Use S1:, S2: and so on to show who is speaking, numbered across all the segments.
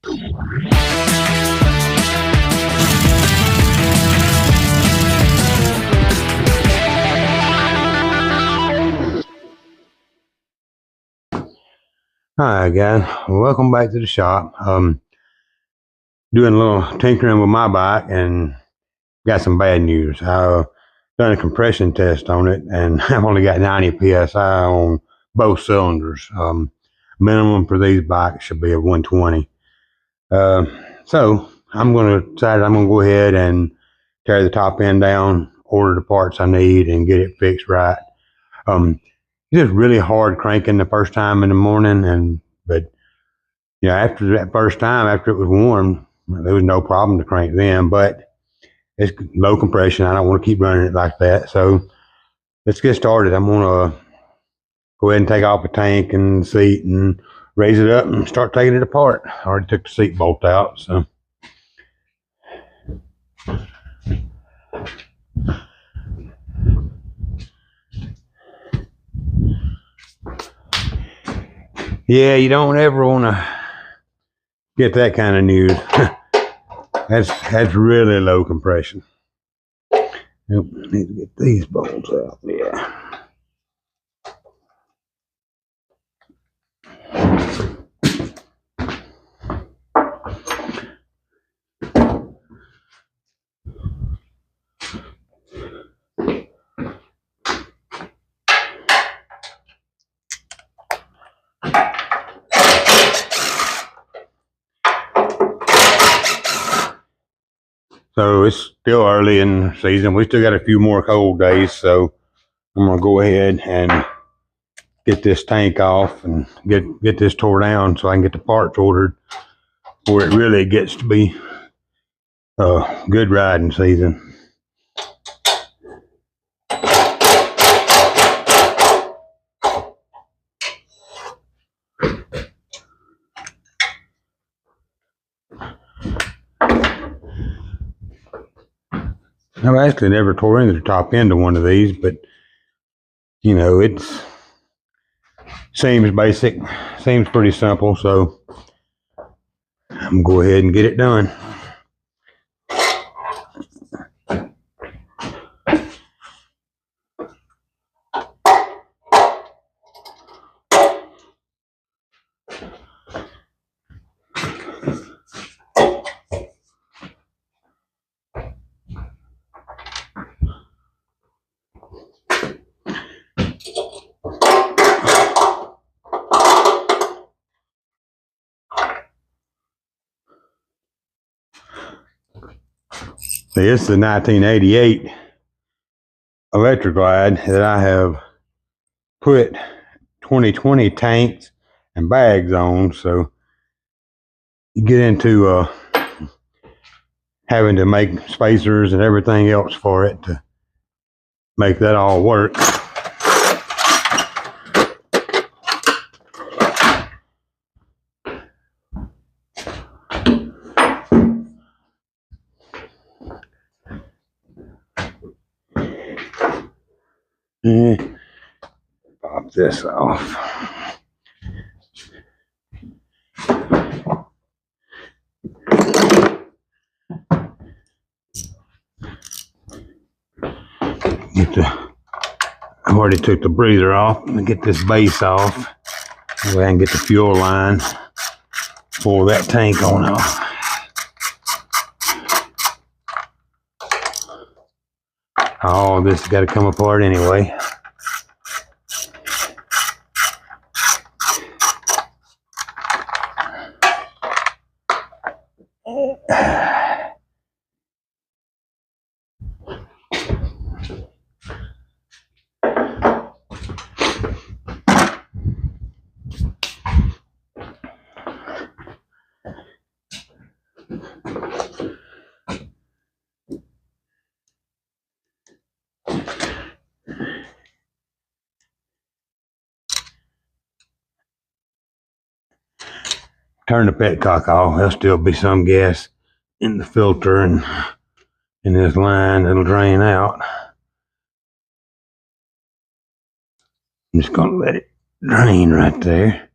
S1: Hi guys, welcome back to the shop. Doing a little tinkering with my bike and got some bad news. I've done a compression test on it and I've only got 90 psi on both cylinders. Minimum for these bikes should be a 120. So I'm going to decide I'm going to go ahead and tear the top end down, order the parts I need, and get it fixed right. It's just really hard cranking the first time in the morning, but after that first time, after it was warm, there was no problem to crank then, but it's low compression. I don't want to keep running it like that. So let's get started. I'm going to go ahead and take off the tank and the seat and raise it up and start taking it apart. I already took the seat bolt out, so. Yeah, you don't ever want to get that kind of news. That's really low compression. Nope, need to get these bolts out. Yeah. So it's still early in the season. We still got a few more cold days, so I'm gonna go ahead and get this tank off and get this tore down so I can get the parts ordered before it really gets to be good riding season. I've actually never tore into the top end of one of these, but it seems basic, seems pretty simple, so I'm gonna go ahead and get it done. See, it's the 1988 electric glide that I have put 2020 tanks and bags on, so you get into having to make spacers and everything else for it to make that all work. Pop this off. I already took the breather off. Let me get this base off. That way I can get the fuel line, pull that tank on off. Oh, this has got to come apart anyway. Turn the petcock off. There'll still be some gas in the filter and in this line that'll drain out. I'm just going to let it drain right there.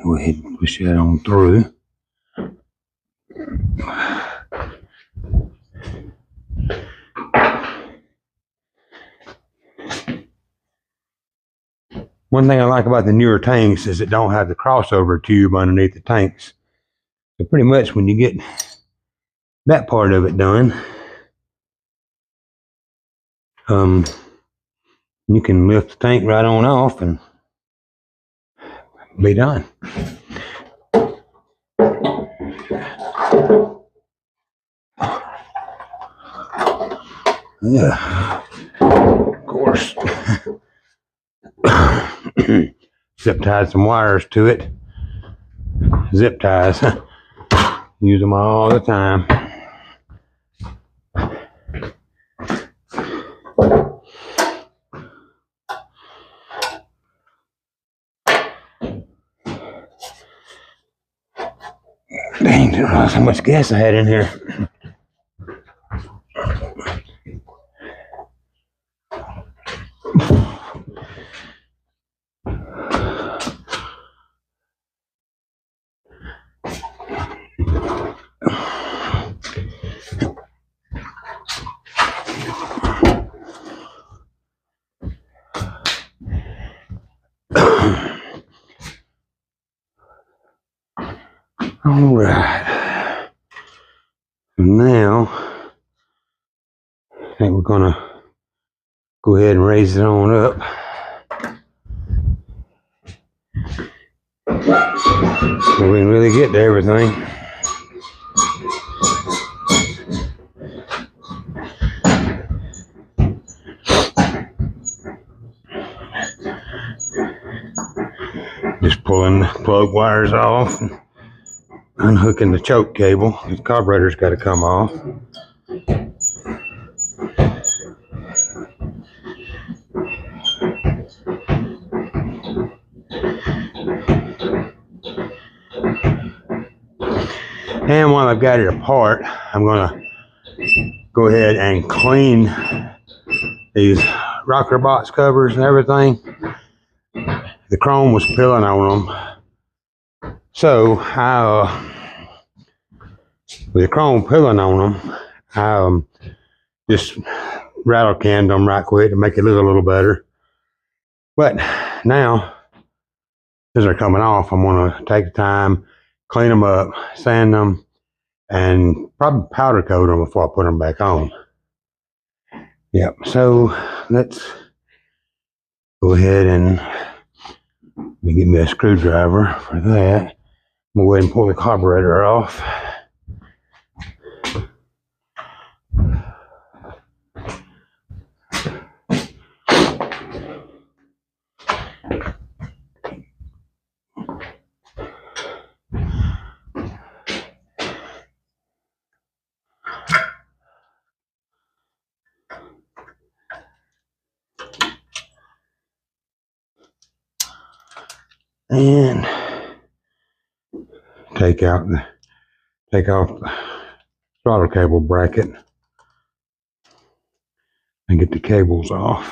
S1: Go ahead and push that on through. One thing I like about the newer tanks is it don't have the crossover tube underneath the tanks. So pretty much when you get that part of it done, you can lift the tank right on off and be done. Yeah, of course. Zip tied some wires to it. Zip ties. Use them all the time. Dang, didn't realize how much gas I had in here. All right. Now, I think we're gonna go ahead and raise it on up. So we can really get to everything. Just pulling the plug wires off and unhooking the choke cable. The carburetor's got to come off. And while I've got it apart, I'm going to go ahead and clean these rocker box covers and everything. The chrome was peeling on them. So with the chrome peeling on them, I just rattle canned them right quick to make it look a little better. But now, as they're coming off, I'm going to take the time, clean them up, sand them, and probably powder coat them before I put them back on. Yep, so let's go ahead and get me a screwdriver for that. I'm going to go ahead and pull the carburetor off. And take off the throttle cable bracket and get the cables off.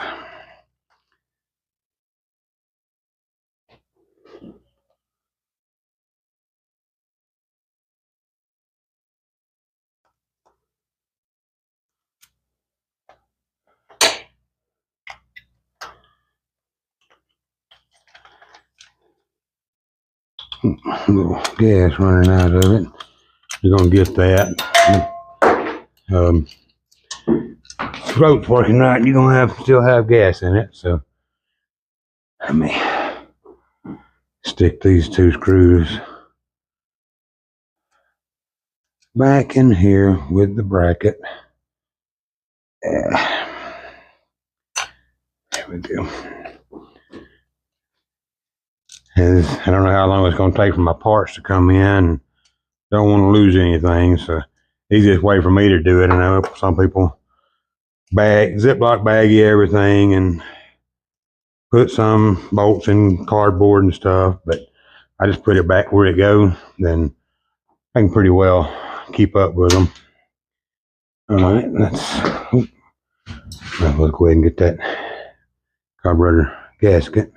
S1: A little gas running out of it. You're gonna get that. Throat's working right. You're gonna still have gas in it. So let me stick these two screws back in here with the bracket. There we go. And I don't know how long it's going to take for my parts to come in. Don't want to lose anything, so easiest way for me to do it. I know some people Ziploc baggy everything and put some bolts in cardboard and stuff, but I just put it back where it goes. Then I can pretty well keep up with them. All right, let's go ahead and get that carburetor gasket.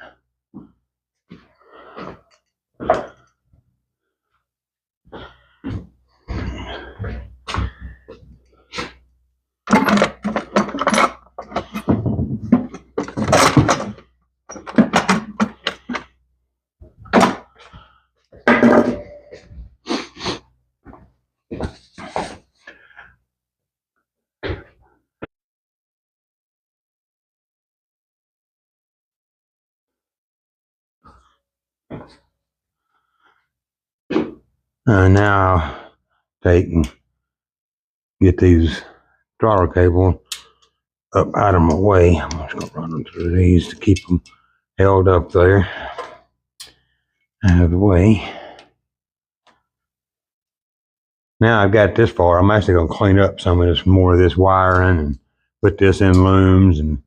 S1: Now I'll take and get these throttle cable up out of my way. I'm just going to run them through these to keep them held up there out of the way. Now I've got this far, I'm actually going to clean up some of this, more of this wiring, and put this in looms and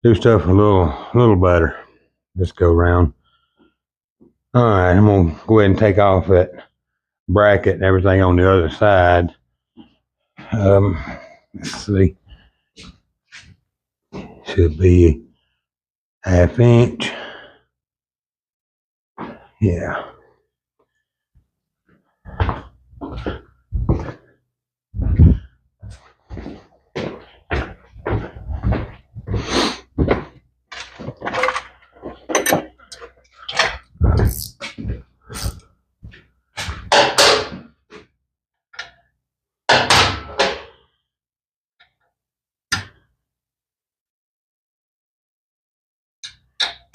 S1: do stuff a little better this go round. All right, I'm going to go ahead and take off that bracket and everything on the other side. Let's see. Should be 1/2 inch. Yeah.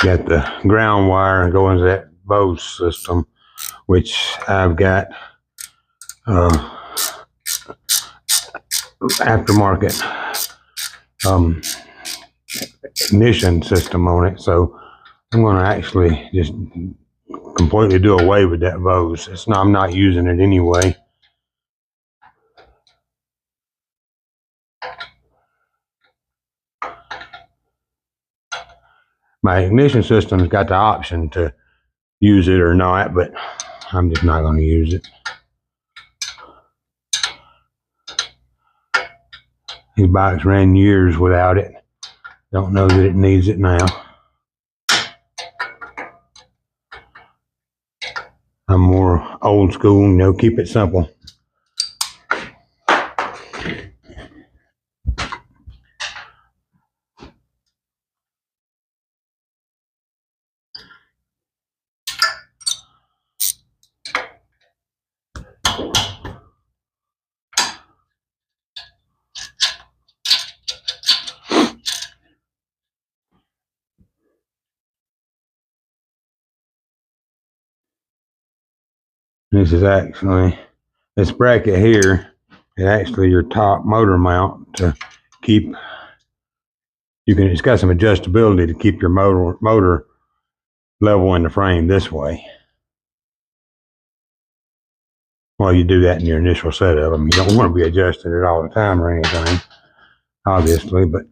S1: Got the ground wire going to that Bose system, which I've got aftermarket ignition system on it, so I'm going to actually just completely do away with that Bose. I'm not using it anyway. My ignition system's got the option to use it or not, but I'm just not going to use it. These bikes ran years without it. Don't know that it needs it now. I'm more old school, keep it simple. This is actually, this bracket here is actually your top motor mount to keep, it's got some adjustability to keep your motor level in the frame this way. Well, you do that in your initial setup. I mean, you don't want to be adjusting it all the time or anything, obviously, but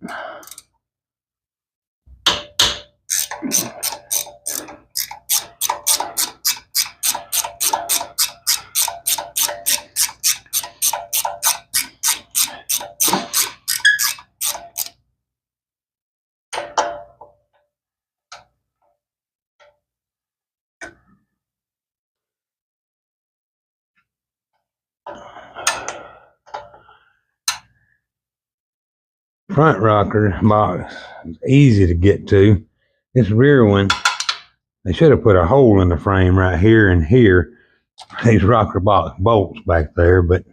S1: front rocker box is easy to get to. This rear one, they should have put a hole in the frame right here and here. These rocker box bolts back there, but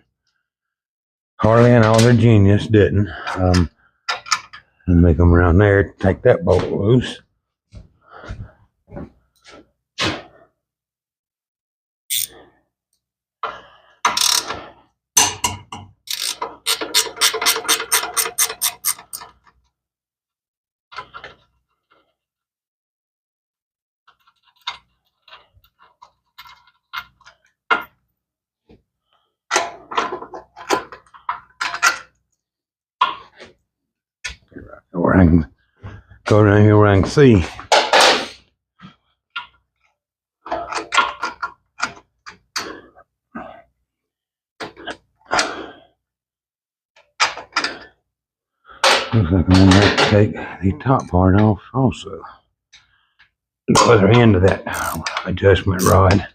S1: Harley and all their genius didn't. And make them around there, take that bolt loose. Where I can go around here where I can see. Looks like I'm going to have to take the top part off also. The other end of that adjustment rod.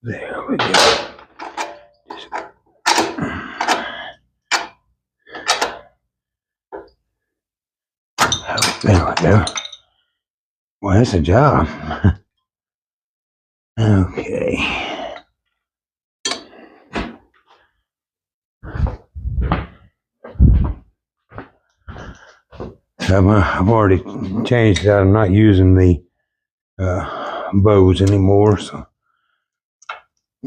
S1: There we go. There we go. Well, that's a job. Okay. I've already changed that. I'm not using the bows anymore, so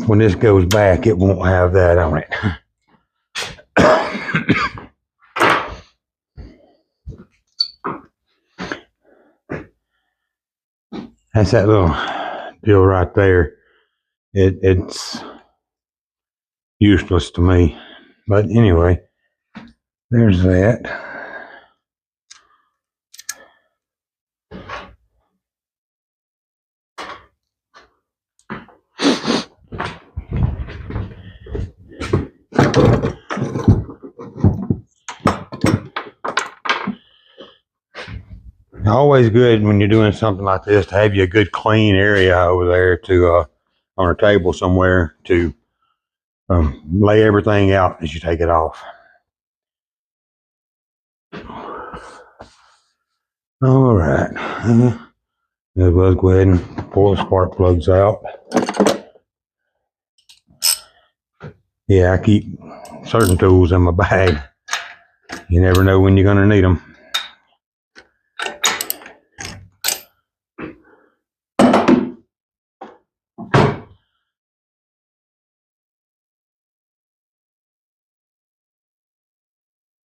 S1: when this goes back, it won't have that on it. That's that little deal right there. It's useless to me. But anyway, there's that. Always good when you're doing something like this to have you a good clean area over there to on a table somewhere to lay everything out as you take it off. All right. Let's go ahead and pull the spark plugs out. Yeah, I keep certain tools in my bag. You never know when you're going to need them.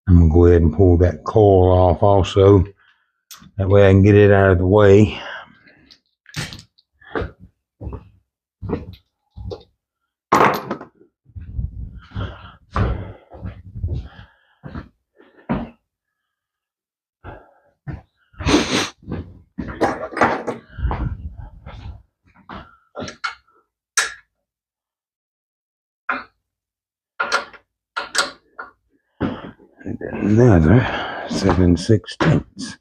S1: I'm going to go ahead and pull that coil off also. That way I can get it out of the way. Another 7/16.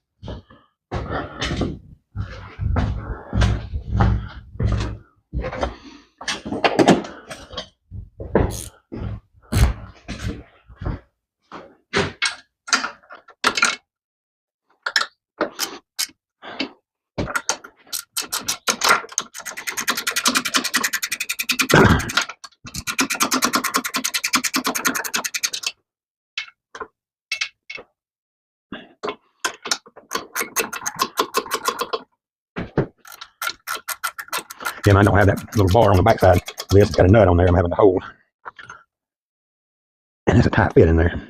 S1: Yeah, mine don't have that little bar on the backside. This has got a nut on there I'm having to hold. And it's a tight fit in there.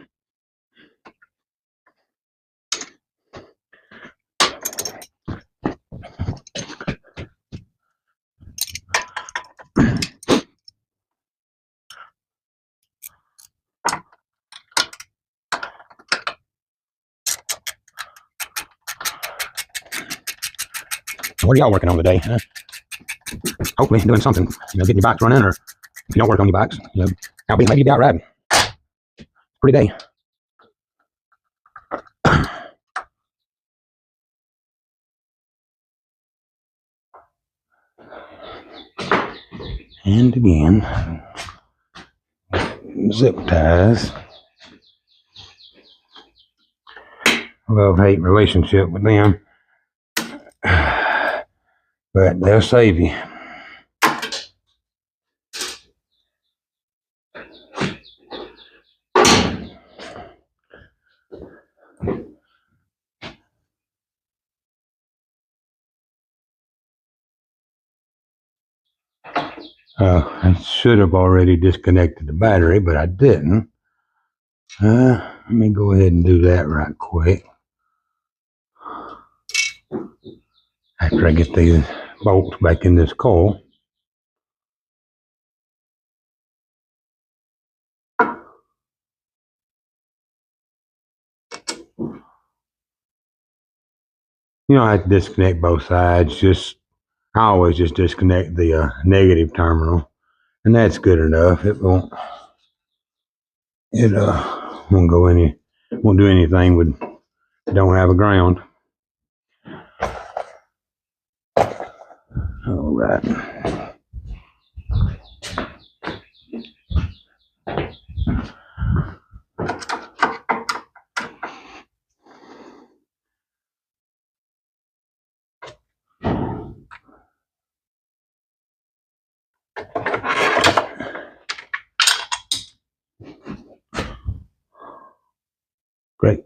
S1: What are y'all working on today? Hopefully doing something, getting your bikes running, or if you don't work on your bikes, maybe you'll be out riding. Pretty day. And again, zip ties. Love-hate relationship with them, but they'll save you. I should have already disconnected the battery, but I didn't. Let me go ahead and do that right quick. After I get these bolts back in this coil. You don't have to disconnect both sides. I always just disconnect the negative terminal, and that's good enough. It won't won't do anything with don't have a ground. All right. Great.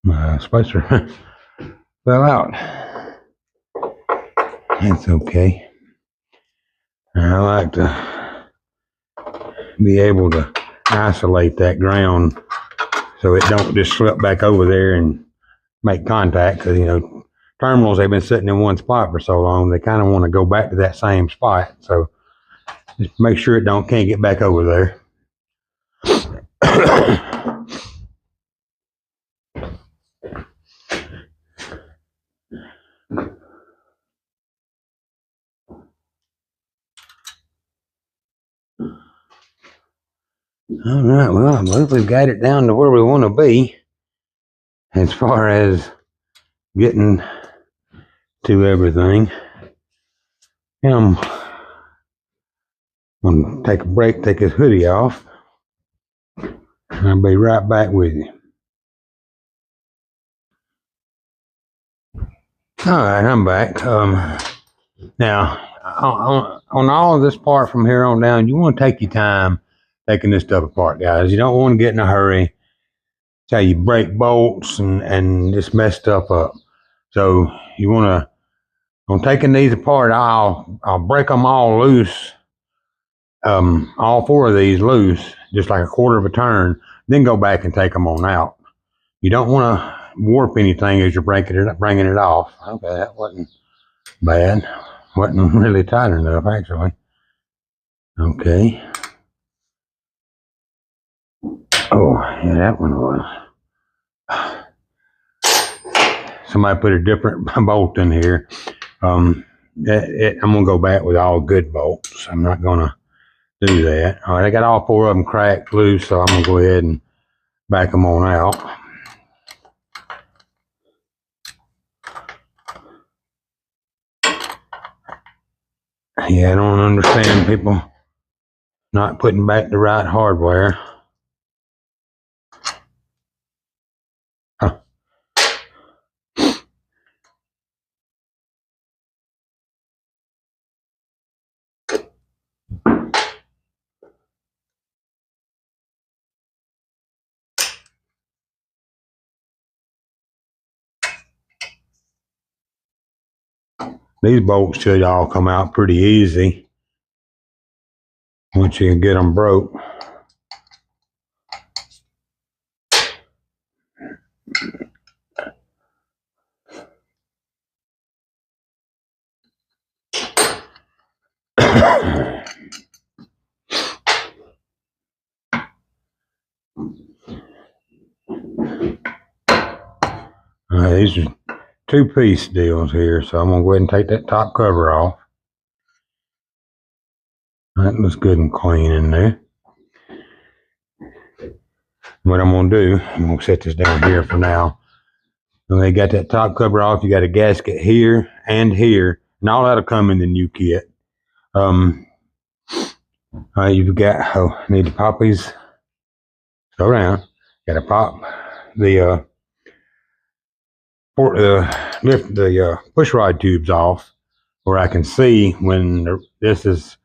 S1: My spacer fell out. It's okay. I like to be able to isolate that ground so it don't just slip back over there and make contact, because you know terminals, they've been sitting in one spot for so long, they kind of want to go back to that same spot. So just make sure it can't get back over there. All right, well, I believe we've got it down to where we want to be as far as getting to everything. And I'm going to take a break, take this hoodie off, and I'll be right back with you. All right, I'm back. Now, on all of this part from here on down, you want to take your time taking this stuff apart, guys. You don't want to get in a hurry. That's how you break bolts and just mess stuff up. So you want to, on taking these apart, I'll break them all loose, all four of these loose, just like a quarter of a turn, then go back and take them on out. You don't want to warp anything as you're bringing it off. Okay, that wasn't bad. Wasn't really tight enough, actually. Okay. Oh, yeah, that one was. Somebody put a different bolt in here. I'm gonna go back with all good bolts. I'm not gonna do that. All right, I got all four of them cracked loose, so I'm gonna go ahead and back them on out. Yeah, I don't understand people not putting back the right hardware. Huh. These bolts should all come out pretty easy once you can get them broke. These are two-piece deals here, so I'm gonna go ahead and take that top cover off. That looks good and clean in there. What I'm gonna do, I'm gonna set this down here for now. When they got that top cover off, you got a gasket here and here, and all that'll come in the new kit. You've got, I need to pop these. Slow down. Got to pop the lift the push rod tubes off, where I can see when this is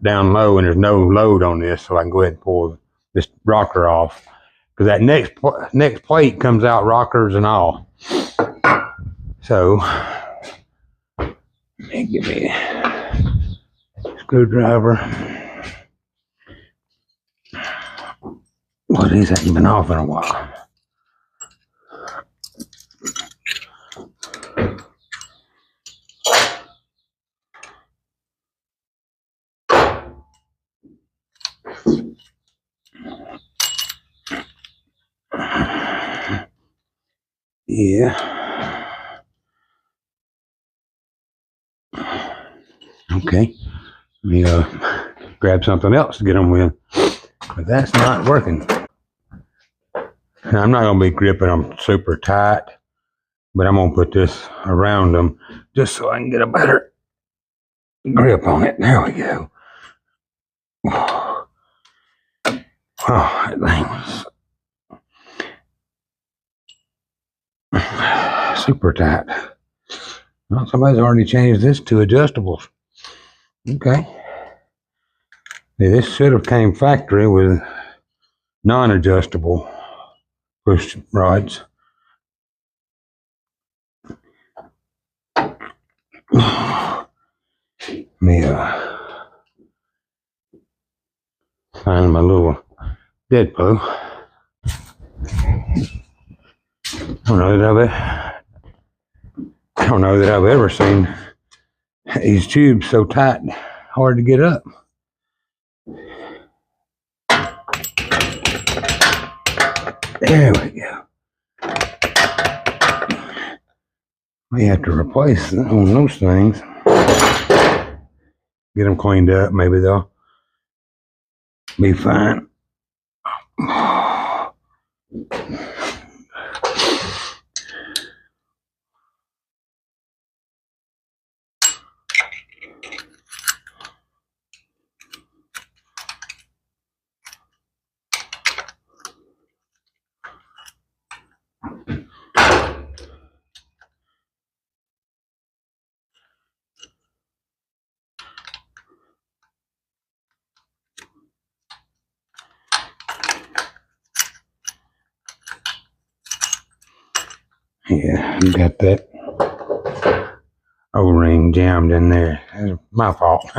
S1: down low and there's no load on this, so I can go ahead and pull this rocker off, because that next plate comes out rockers and all. So let me give me a screwdriver. Well, these haven't been off in a while. Yeah. Okay. Let me grab something else to get them with, but that's not working. Now, I'm not going to be gripping them super tight, but I'm going to put this around them just so I can get a better grip on it. There we go. Oh, that thing was super tight. Well, somebody's already changed this to adjustables. Okay. Yeah, this should have came factory with non-adjustable push rods. Me find my little Deadpool. I don't know that I've ever seen these tubes so tight, hard to get up. There we go. We have to replace on those things. Get them cleaned up. Maybe they'll be fine. Yeah, you got that O-ring jammed in there. That's my fault.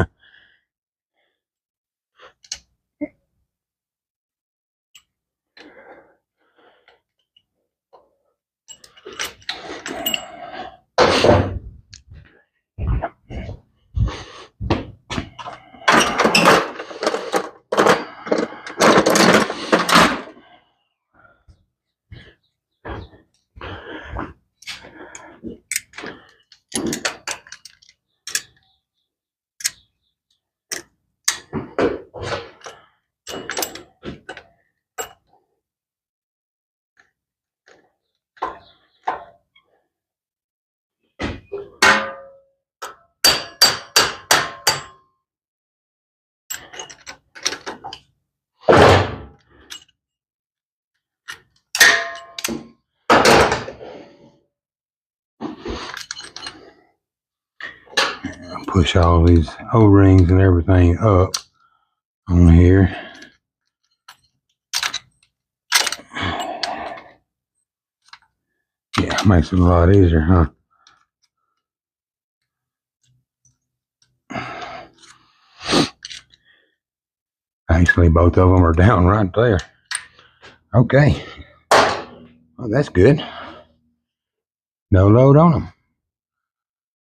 S1: Push all these O-rings and everything up on here. Yeah, makes it a lot easier, huh? Actually, both of them are down right there. Okay. Well, that's good. No load on them.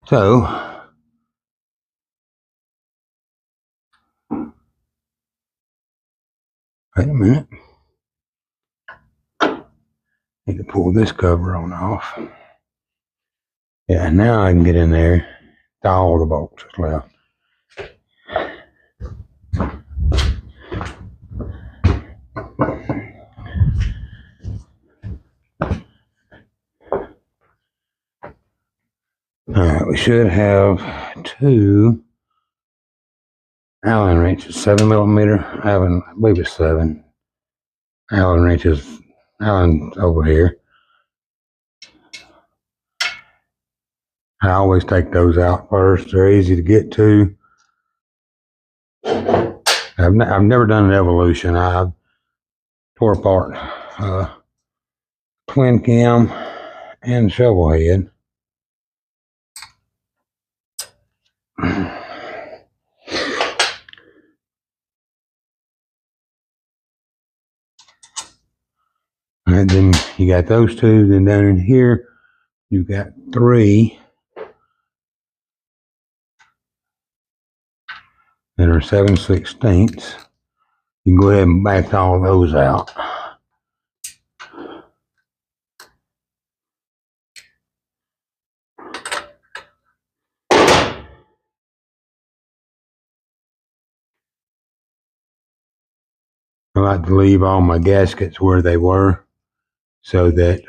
S1: So, wait a minute. Need to pull this cover on off. Yeah, now I can get in there. All the bolts left. Alright, we should have two Allen wrenches, 7mm Allen, I believe it's 7 Allen wrenches. Allen's over here. I always take those out first. They're easy to get to. I've never done an evolution. I tore apart twin cam and shovel head. And then you got those two. Then down in here, you've got 3 that are 7/16. You can go ahead and back all those out. I like to leave all my gaskets where they were so that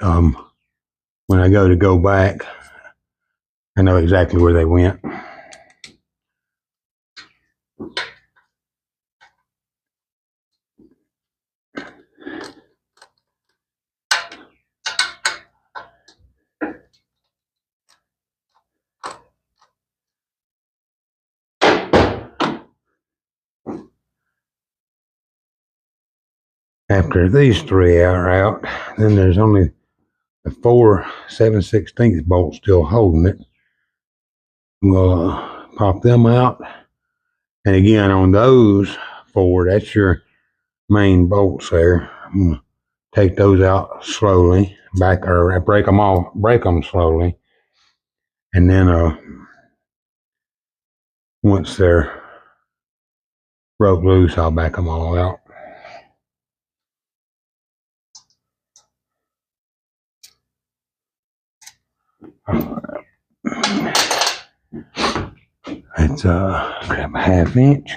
S1: when I go back, I know exactly where they went. After these three are out, then there's only the 4 7/16 bolts still holding it. We'll pop them out. And again, on those 4, that's your main bolts there. I'm gonna take those out slowly, break them slowly. And then once they're broke loose, I'll back them all out. Let's grab a 1/2 inch.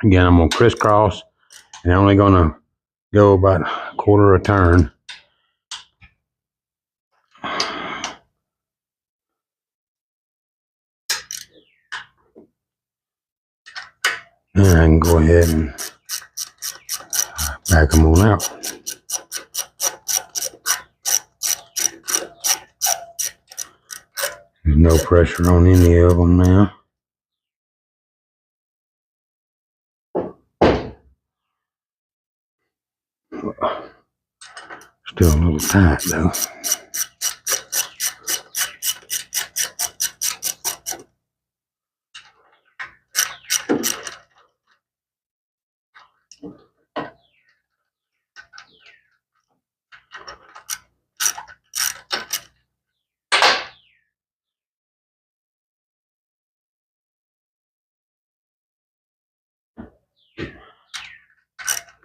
S1: Again, I'm gonna crisscross, and I'm only gonna go about a 1/4 a turn. And I can go ahead and back them on out. There's no pressure on any of them now. Still a little tight though.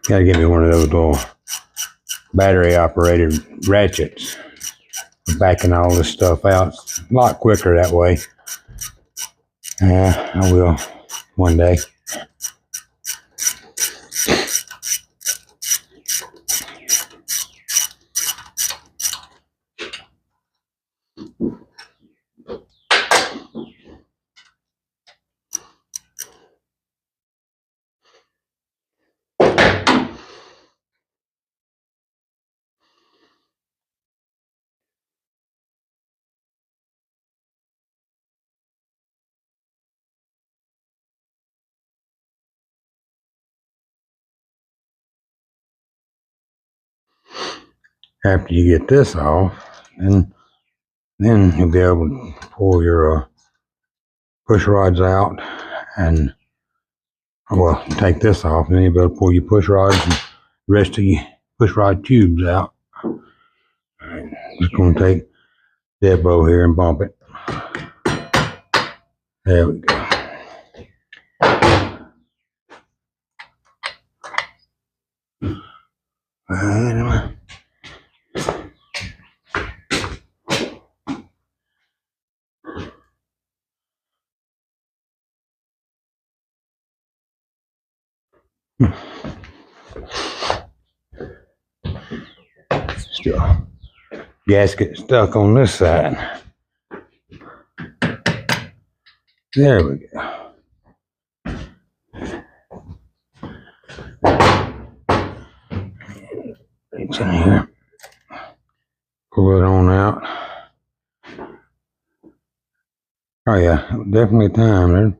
S1: Gotta get me one of those little battery operated ratchets for backing all this stuff out. It's a lot quicker that way. Yeah, I will one day. After you get this off, then you'll be able to pull your push rods out, and well, take this off, and then you'll be able to pull your push rods and the rest of your push rod tubes out. All right, just going to take dead bow here and bump it. There we go. Still gasket stuck on this side. There we go. Reach in here, pull it on out. Oh yeah, definitely time there.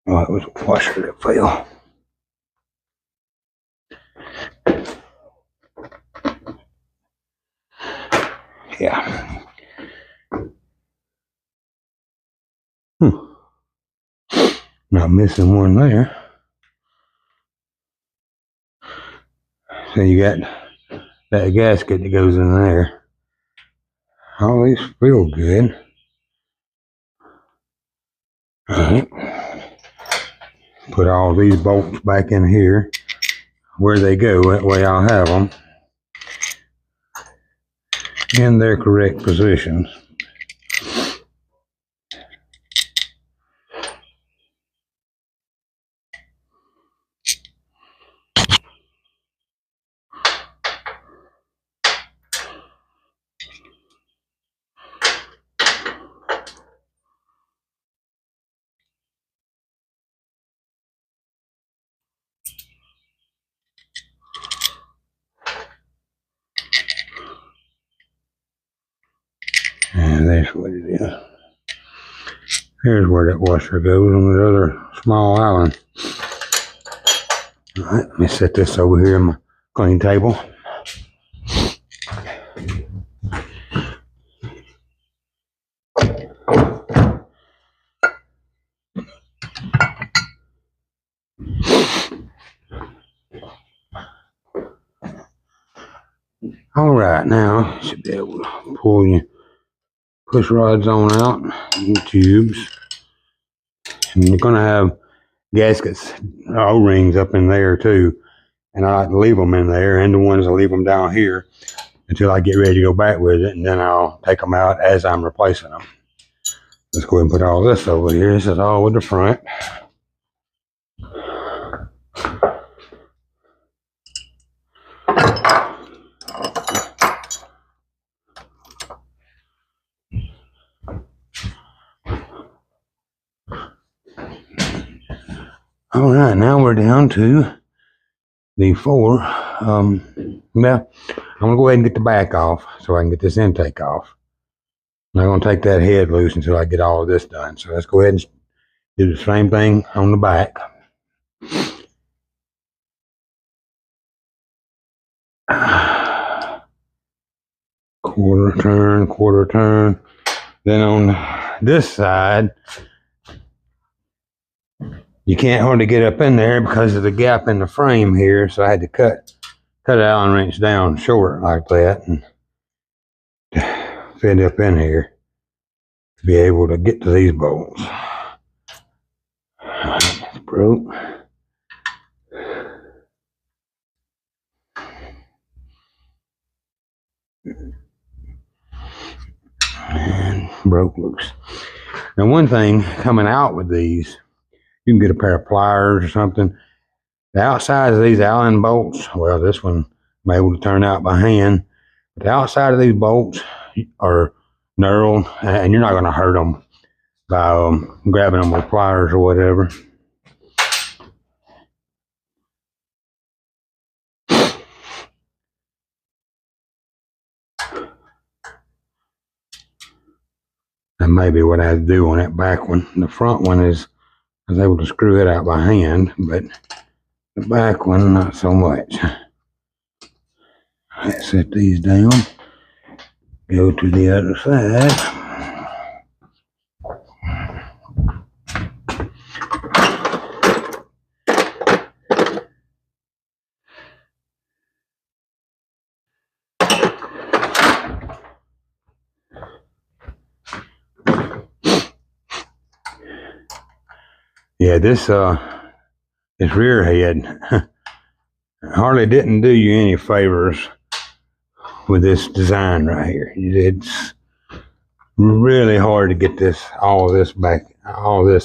S1: Oh, it was a washer that fell. Yeah. Not missing one there. So you got that gasket that goes in there. All these feel good. All right. Put all these bolts back in here where they go. That way I'll have them in their correct positions. And that's what it is. Here's where that washer goes on the other small island. All right, let me set this over here on my clean table. All right, now you should be able to pull your push rods on out, and tubes. And you're going to have gaskets, O-rings up in there too. And I like to leave them in there, and the ones I leave them down here until I get ready to go back with it, and then I'll take them out as I'm replacing them. Let's go ahead and put all this over here. This is all with the front. All right, now we're down to the 4. Now, I'm going to go ahead and get the back off so I can get this intake off. I'm not going to take that head loose until I get all of this done. So let's go ahead and do the same thing on the back. Quarter turn. Then on this side, you can't hardly get up in there because of the gap in the frame here. So I had to cut an Allen wrench down short like that and fit up in here to be able to get to these bolts. It's broke. And broke loose. Now, one thing coming out with these, you can get a pair of pliers or something. The outside of these Allen bolts, well, this one I'm able to turn out by hand. But the outside of these bolts are knurled, and you're not going to hurt them by grabbing them with pliers or whatever. That may be what I had to do on that back one. The front one I was able to screw it out by hand, but the back one, not so much. Let's set these down. Go to the other side. Yeah, this rear head, Harley didn't do you any favors with this design right here. It's really hard to get all of this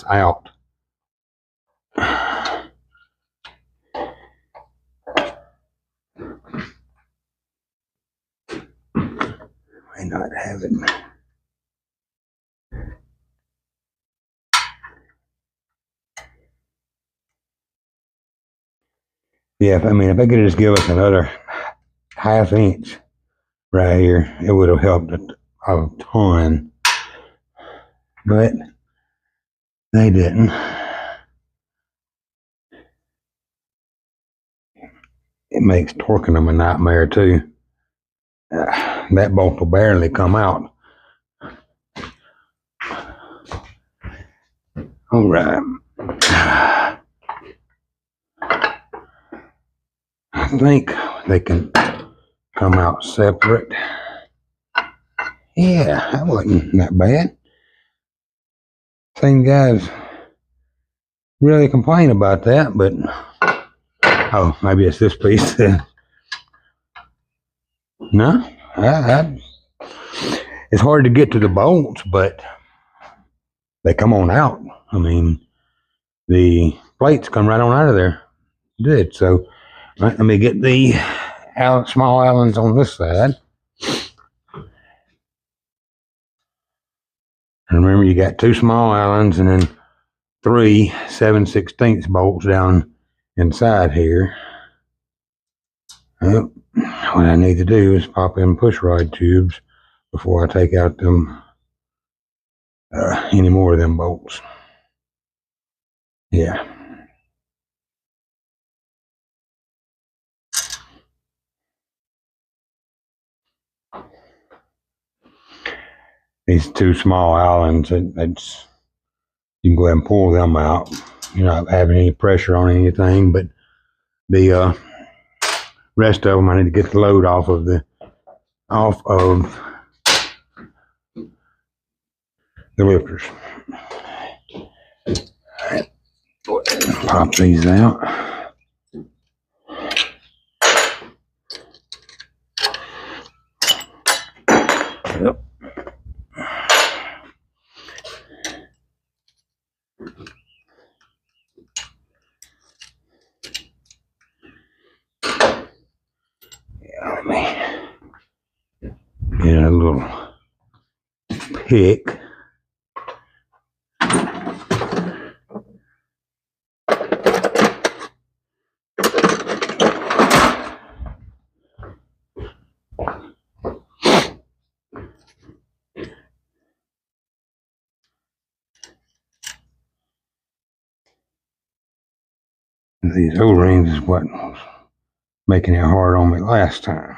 S1: out. May not have it. Yeah, if I could just give us another ½ inch right here, it would have helped a ton. But they didn't. It makes torquing them a nightmare too. That bolt will barely come out. All right. I think they can come out separate. Yeah, that wasn't that bad. Same guys really complain about that, but oh, maybe it's this piece. No, it's hard to get to the bolts, but they come on out. I mean, the plates come right on out of there. Good. So let me get the small Allens on this side. And remember, you got 2 small Allens and then 3 7/16 bolts down inside here. What I need to do is pop in push rod tubes before I take out them any more of them bolts. Yeah. These two small Allens, it's you can go ahead and pull them out. You're not having any pressure on anything, but the rest of them I need to get the load off of the lifters. All right. Pop these out. Yep. Yeah, let me get a little pick. These O-rings is what was making it hard on me last time.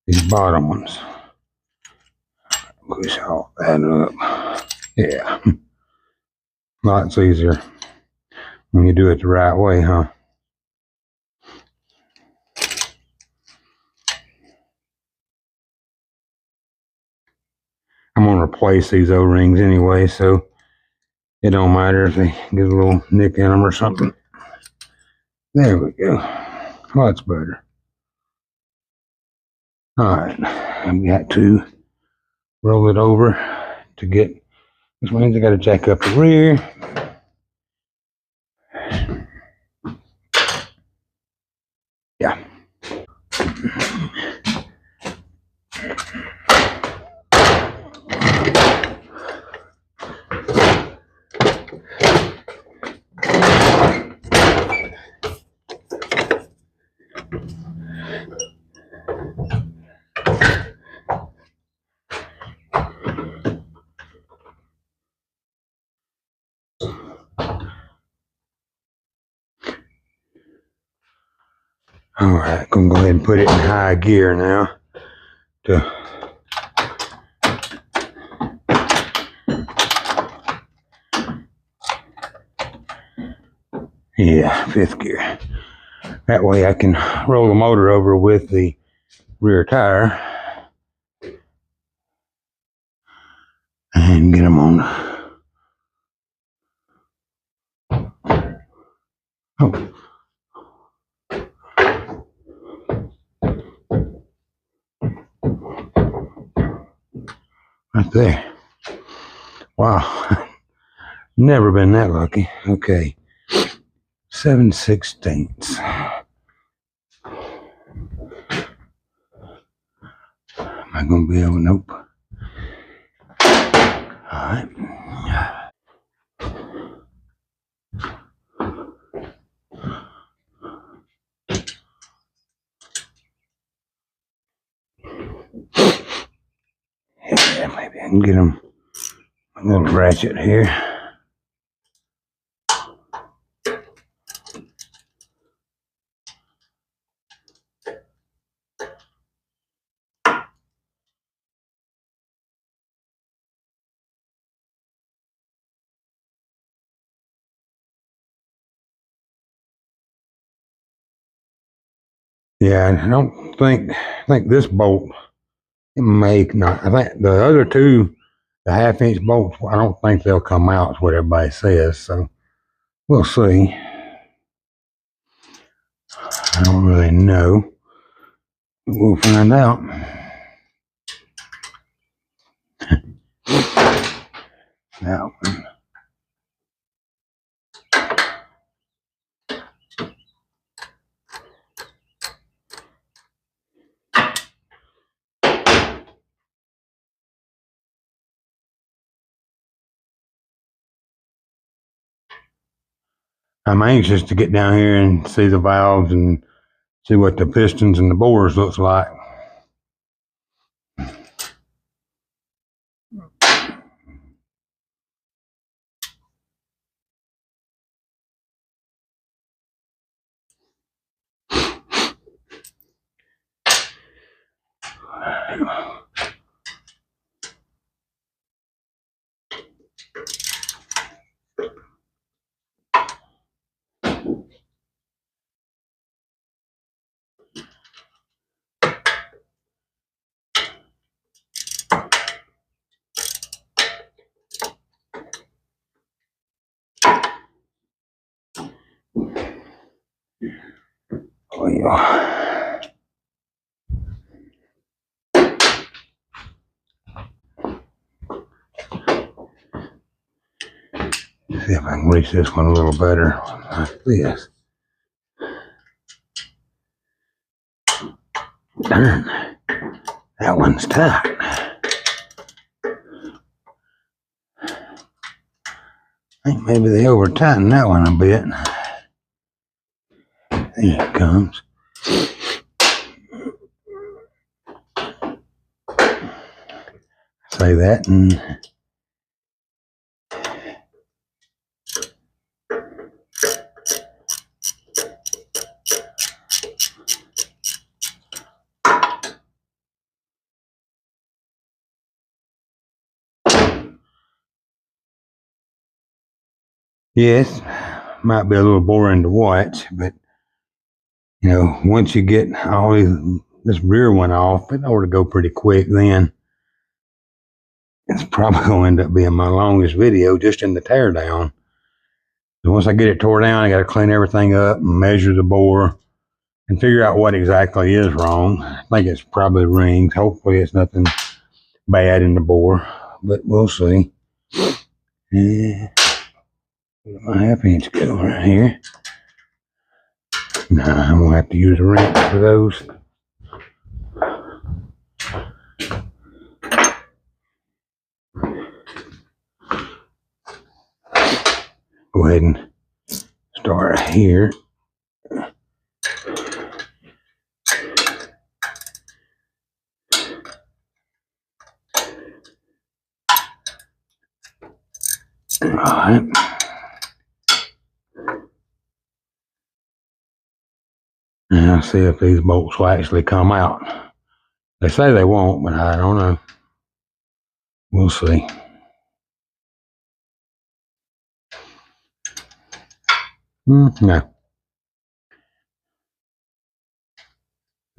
S1: These bottom ones. Push all that up. Yeah. Lots easier when you do it the right way, huh? I'm gonna replace these O-rings anyway, so it don't matter if they get a little nick in them or something. There we go. Lots better. All right, I've got to roll it over to get, this means I got to jack up the rear. Yeah. All right, I'm gonna go ahead and put it in high gear now. Yeah, fifth gear. That way I can roll the motor over with the rear tire and get them on. Oh. Right there. Wow. Never been that lucky. Okay. 7/16. Am I gonna be able to? Nope. All right. Yeah, maybe I can get them a little ratchet here. Yeah, I don't think, I think this bolt, it may not. I think the other two, the 1/2 inch bolts, I don't think they'll come out, is what everybody says. So we'll see. I don't really know. We'll find out. That one. I'm anxious to get down here and see the valves and see what the pistons and the bores looks like. Oh, yeah. See if I can reach this one a little better like this. Darn, that one's tight. I think maybe they over tightened that one a bit. There it comes. Say that and yes, might be a little boring to watch, but you know, once you get all this rear one off, it ought to go pretty quick then. It's probably going to end up being my longest video just in the teardown. So once I get it tore down, I got to clean everything up and measure the bore and figure out what exactly is wrong. I think it's probably rings. Hopefully it's nothing bad in the bore, but we'll see. Yeah. Where'd my half-inch go right here? Nah, I'm going to have to use a wrench for those. Go ahead and start here. All right. And I'll see if these bolts will actually come out. They say they won't, but I don't know. We'll see. No.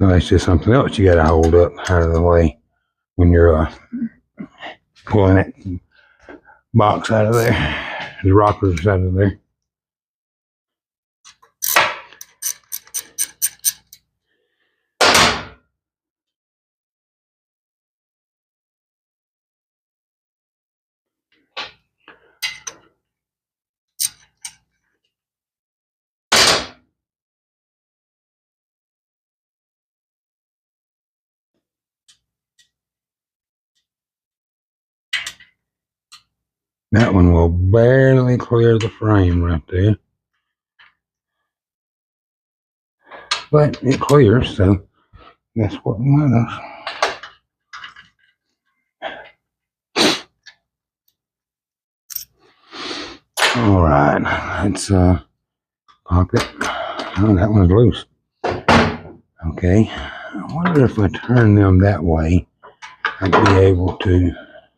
S1: So that's just something else you got to hold up out of the way when you're pulling that box out of there, the rockers out of there. That one will barely clear the frame right there. But it clears, so that's what matters. All right, let's pop it. Oh, that one's loose. Okay, I wonder if I turn them that way, I'd be able to,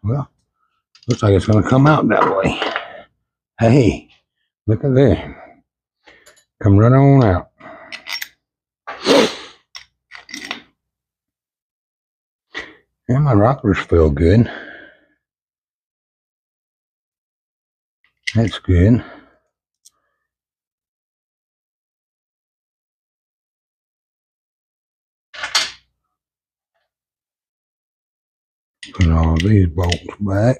S1: well, looks like it's going to come out that way. Hey, look at there. Come right on out. And my rockers feel good. That's good. Put all these bolts back.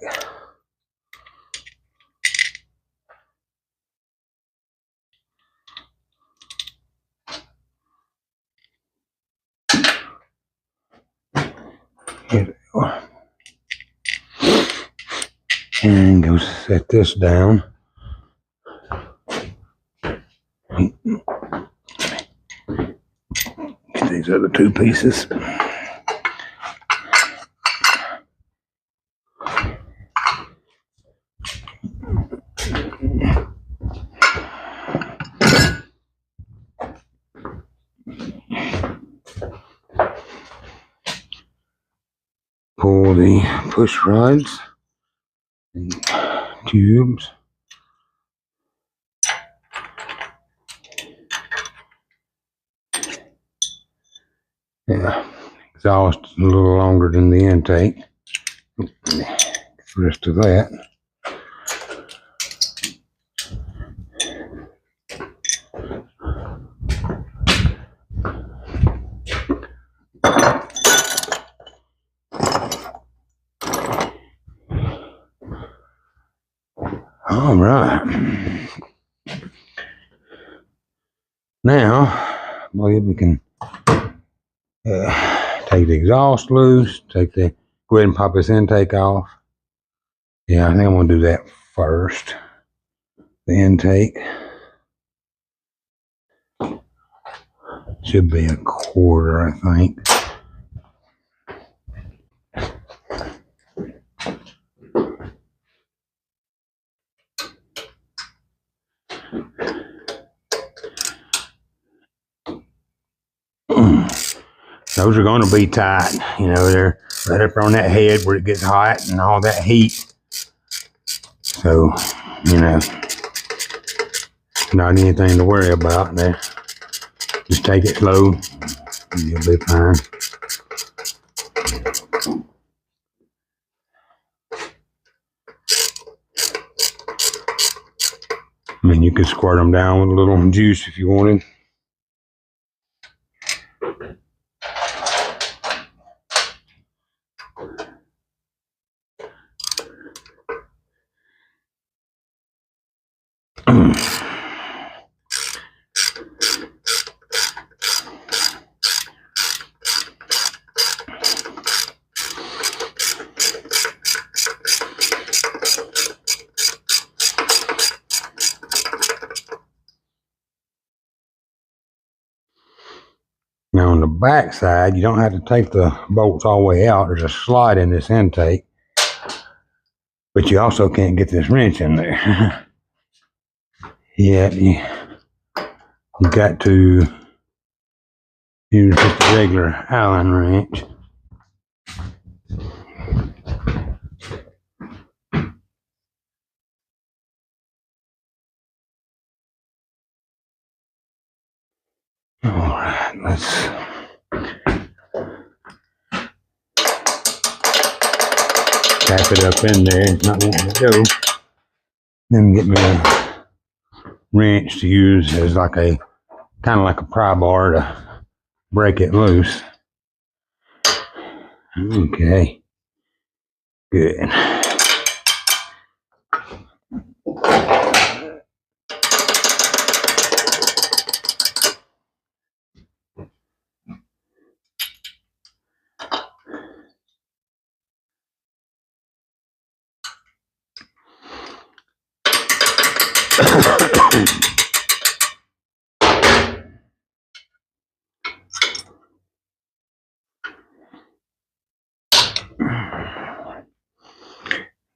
S1: Here they are. And go set this down. These are the two pieces. pull the push rods and tubes. Yeah, exhaust is a little longer than the intake. The rest of that. All right. Now, I believe we can take the exhaust loose, go ahead and pop this intake off. Yeah, I think I'm going to do that first. The intake should be 1/4, I think. Those are going to be tight. You know, they're right up on that head where it gets hot and all that heat. So, you know, not anything to worry about there. Just take it slow and you'll be fine. I mean, you could squirt them down with a little juice if you wanted. Now on the back side, you don't have to take the bolts all the way out. There's a slot in this intake, but you also can't get this wrench in there. Yeah, you got to use just a regular Allen wrench. All right, let's tap it up in there. It's not wanting to go. Then get me a wrench to use as like a kind of like a pry bar to break it loose. Okay, good.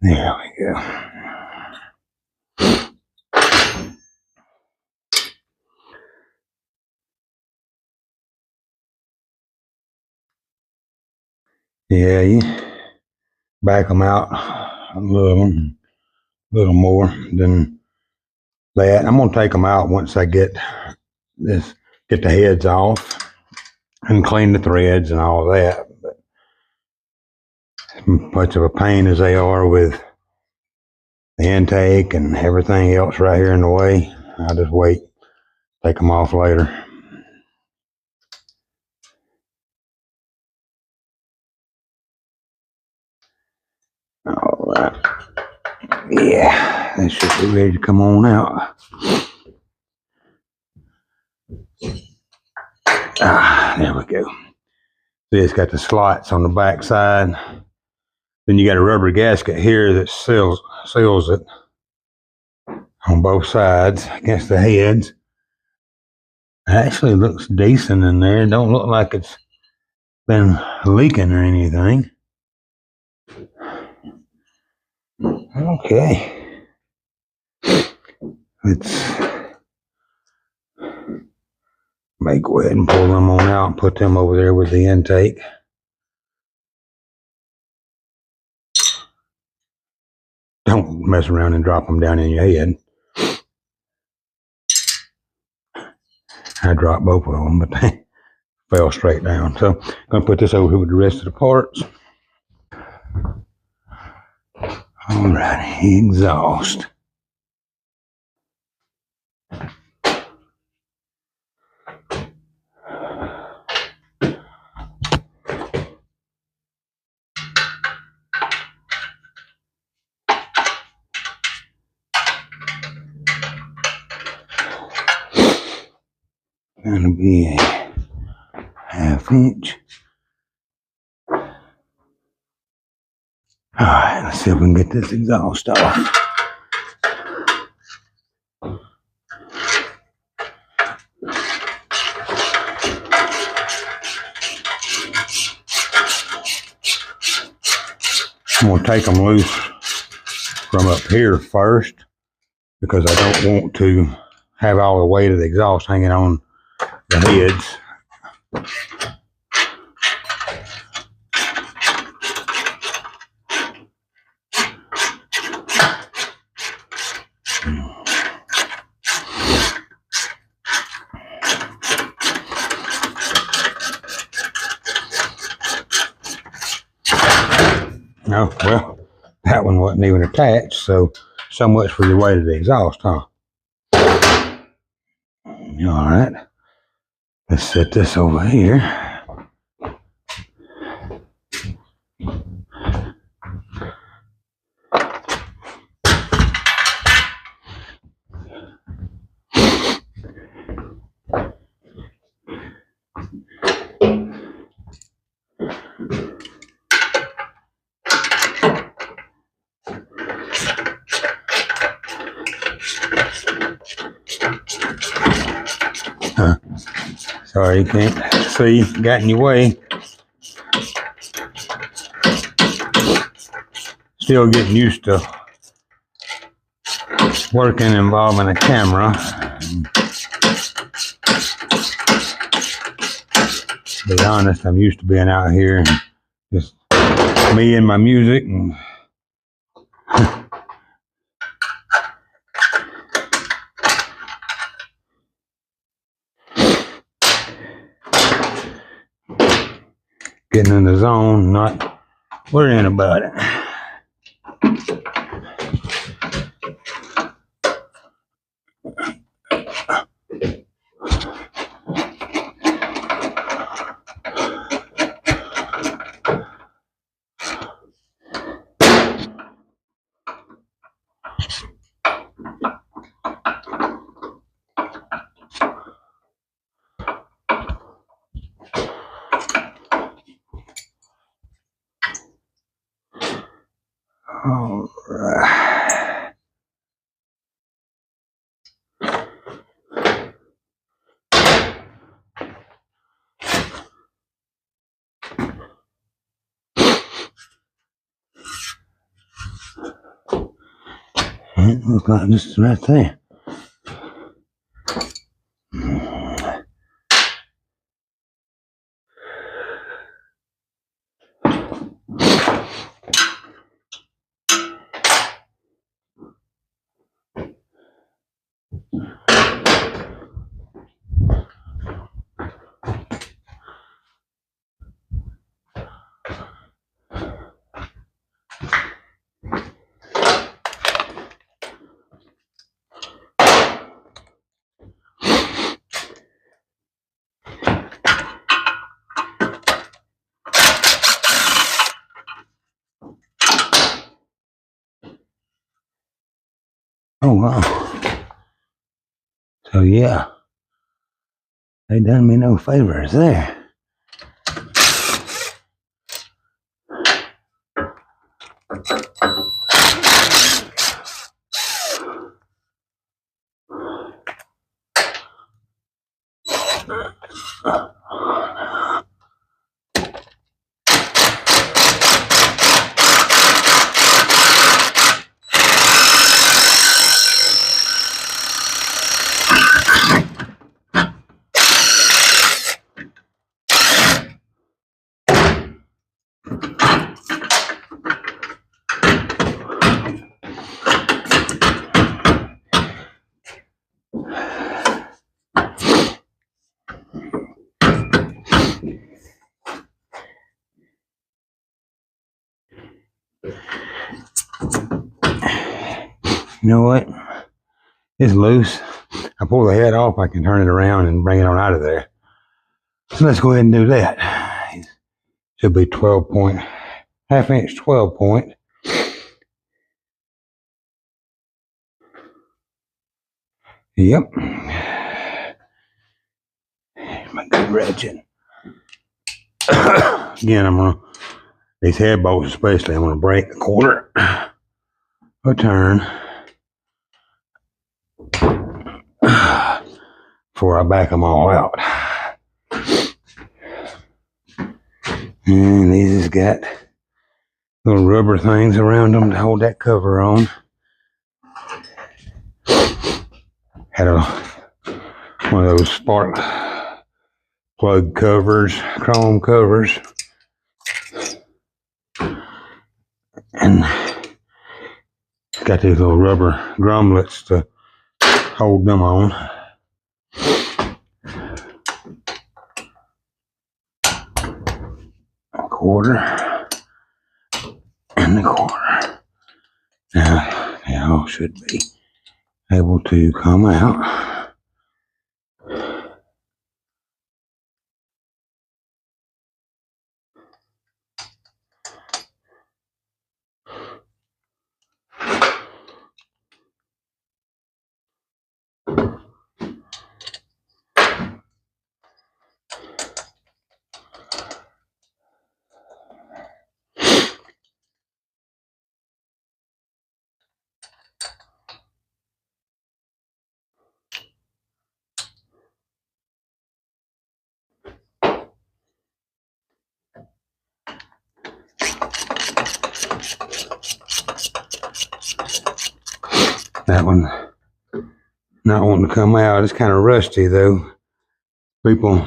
S1: There we go. Yeah, you back them out a little more than that. I'm gonna take them out once I get the heads off and clean the threads and all that. But as much of a pain as they are with the intake and everything else right here in the way, I'll just wait, take them off later. All right. Yeah, they should be ready to come on out. There we go. See, it's got the slots on the back side. Then you got a rubber gasket here that seals it on both sides against the heads. It actually looks decent in there. It don't look like it's been leaking or anything. Okay. Let's go ahead and pull them on out and put them over there with the intake. don't mess around and drop them down in your head. I dropped both of them, but they fell straight down. So I'm going to put this over here with the rest of the parts. All right, exhaust. Gonna be a 1/2 inch. All right, let's see if we can get this exhaust off. I'm gonna take them loose from up here first because I don't want to have all the weight of the exhaust hanging on the heads. Oh, well, that one wasn't even attached, so much for the weight of the exhaust, huh? All right, let's set this over here. Sorry, you can't see, got in your way. Still getting used to working involving a camera. To be honest, I'm used to being out here and just me and my music and getting in the zone, not worrying about it. All right. It looks like this is right there. Oh wow. So yeah, they done me no favors there. You know what? It's loose. I pull the head off, I can turn it around and bring it on out of there. So let's go ahead and do that. Should be 12 point, half inch 12 point. Yep. My good ratchet. Again, I'm gonna, these head bolts especially, I'm gonna break a quarter, a turn, before I back them all out. And these has got little rubber things around them to hold that cover on. Had one of those spark plug covers, chrome covers. And got these little rubber gromlets to hold them on. A quarter and a quarter. Now they all should be able to come out. That one not wanting to come out. It's kind of rusty though. People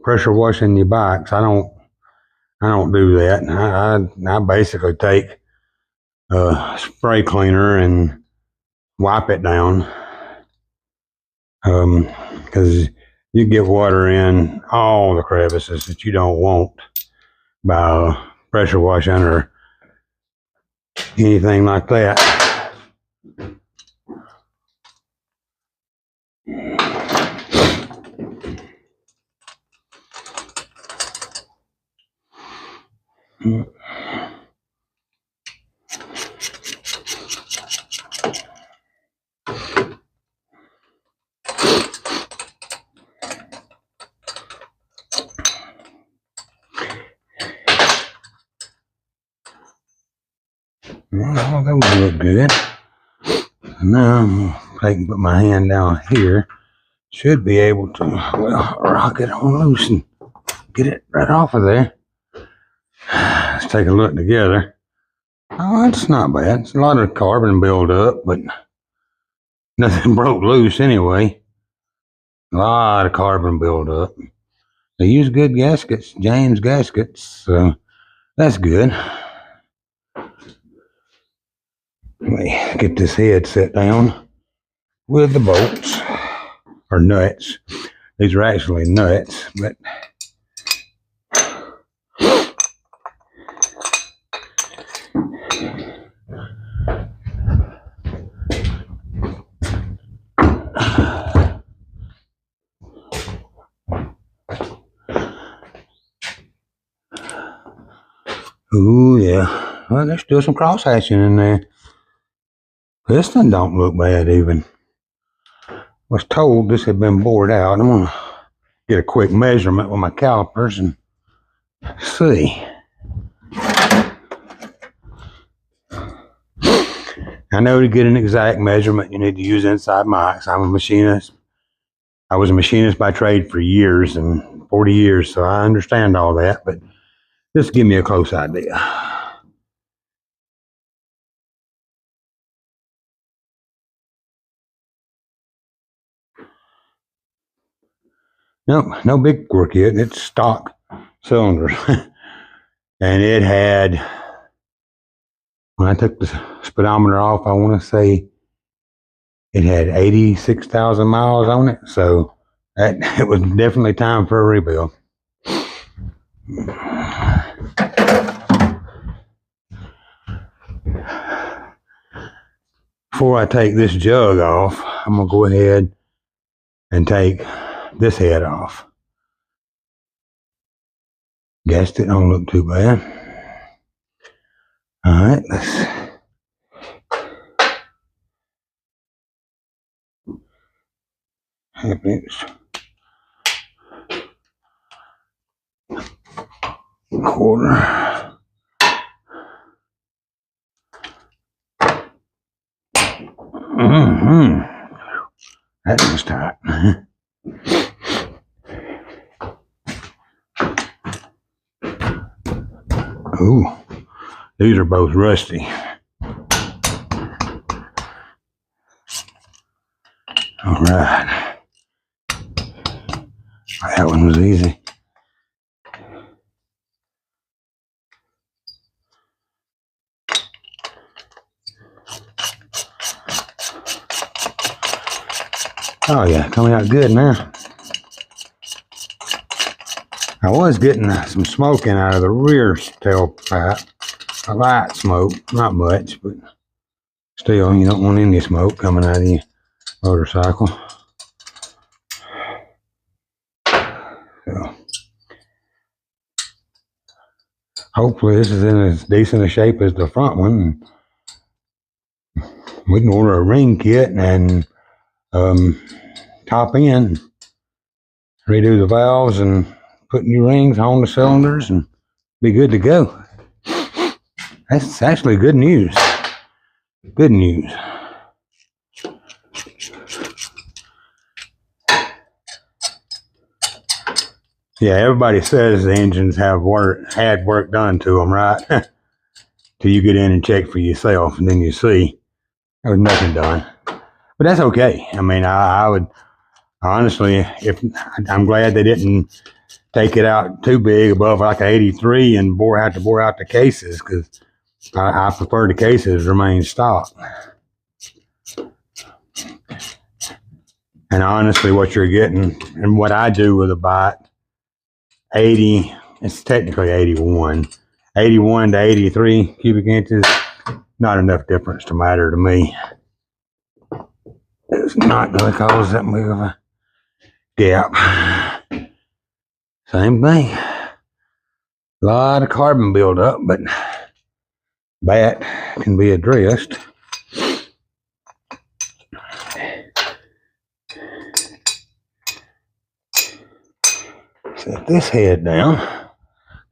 S1: pressure washing your bikes. I don't do that. I basically take a spray cleaner and wipe it down. Because you get water in all the crevices that you don't want by pressure washing or anything like that. Well, those look good. Now I'm going to put my hand down here. Should be able to, well, rock it on loose and get it right off of there. Let's take a look together. Oh, it's not bad. It's a lot of carbon buildup, but nothing broke loose anyway. A lot of carbon buildup. They use good gaskets, James gaskets, so that's good. Let me get this head set down with the bolts, or nuts. These are actually nuts, but ooh, yeah. Well, there's still some cross hatching in there. This one don't look bad even. Was told this had been bored out. I'm gonna get a quick measurement with my calipers and see. I know to get an exact measurement, you need to use inside mics. I'm a machinist. I was a machinist by trade for years, and 40 years, so I understand all that, but just give me a close idea. Nope, no big work yet. It's stock cylinders. And it had, when I took the speedometer off, I want to say it had 86,000 miles on it. So it was definitely time for a rebuild. before I take this jug off, I'm gonna go ahead and take this head off. Guessed it don't look too bad. All right, let's have this quarter. That was tight. Ooh, these are both rusty. All right. That one was easy. Oh yeah, coming out good now. I was getting some smoking out of the rear tailpipe. A light smoke, not much, but still, you don't want any smoke coming out of your motorcycle. So, hopefully this is in as decent a shape as the front one. We can order a ring kit and top in, redo the valves and put new rings on the cylinders and be good to go. That's actually good news. Good news. Yeah, everybody says the engines have had work done to them, right? Till you get in and check for yourself, and then you see there was nothing done. But that's okay. I mean, I would honestly, I'm glad they didn't take it out too big above like an 83 and have to bore out the cases, because I prefer the cases remain stock. And honestly, what you're getting and what I do with a bike, 80, it's technically 81 to 83 cubic inches, not enough difference to matter to me. It's not going to cause that big of a gap. Same thing. A lot of carbon buildup, but that can be addressed. Set this head down.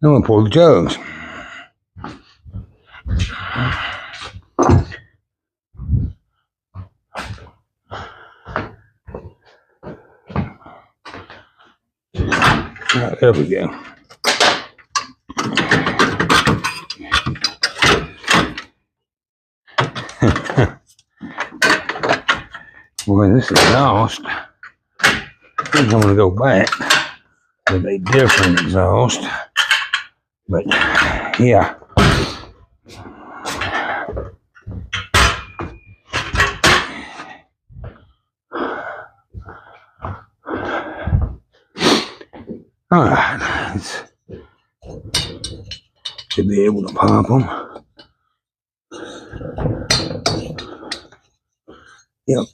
S1: Then we'll pull the jugs. Right, there we go. Boy, this exhaust, I think I'm going to go back with a different exhaust. But yeah. All right, should be able to pop them. Yep.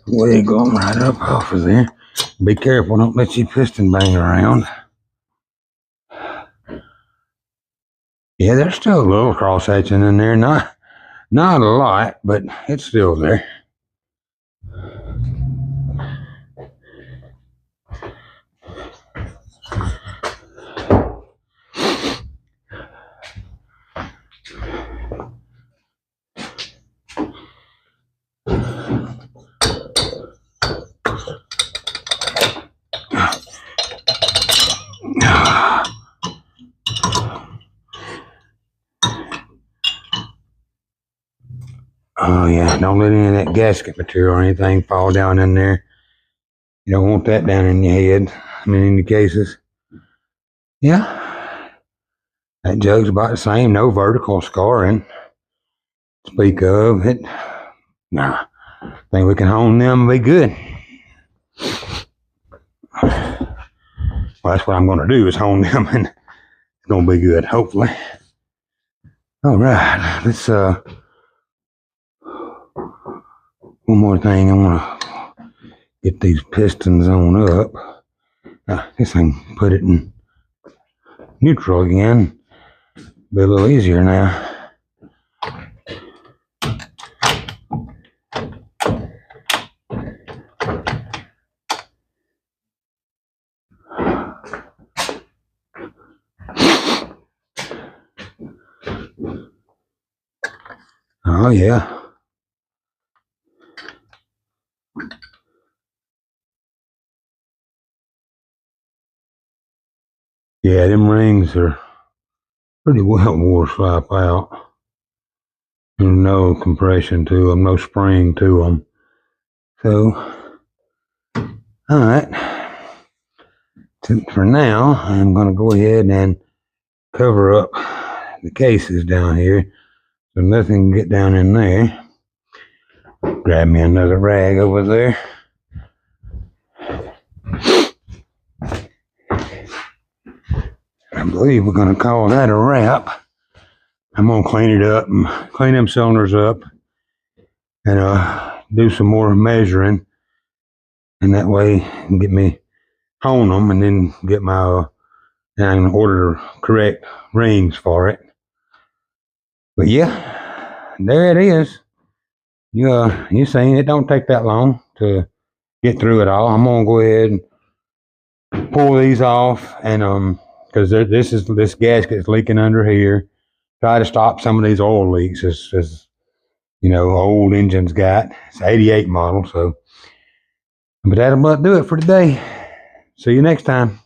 S1: Way going right up off of there. Be careful, don't let your piston bang around. Yeah, there's still a little cross hatching in there. Not a lot, but it's still there. Oh yeah, don't let any of that gasket material or anything fall down in there. You don't want that down in your head. I mean, in the cases. Yeah, that jug's about the same. No vertical scarring. Speak of it. Nah, think we can hone them and be good. Well, that's what I'm going to do, is hone them, and it's going to be good, hopefully. All right, let's one more thing, I want to get these pistons on up. I guess I can put it in neutral again. Be a little easier now. Oh yeah. Yeah, them rings are pretty well wore slap out. There's no compression to them, no spring to them. So, all right. For now, I'm going to go ahead and cover up the cases down here so nothing can get down in there. Grab me another rag over there. I believe we're going to call that a wrap. I'm going to clean it up and clean them cylinders up and do some more measuring. And that way, get me hone them and then get my, I can order the correct rings for it. But yeah, there it is. You seen it don't take that long to get through it all. I'm gonna go ahead and pull these off and because this gasket's leaking under here. Try to stop some of these oil leaks as you know, old engines got. It's 88 model, so but that'll about do it for today. See you next time.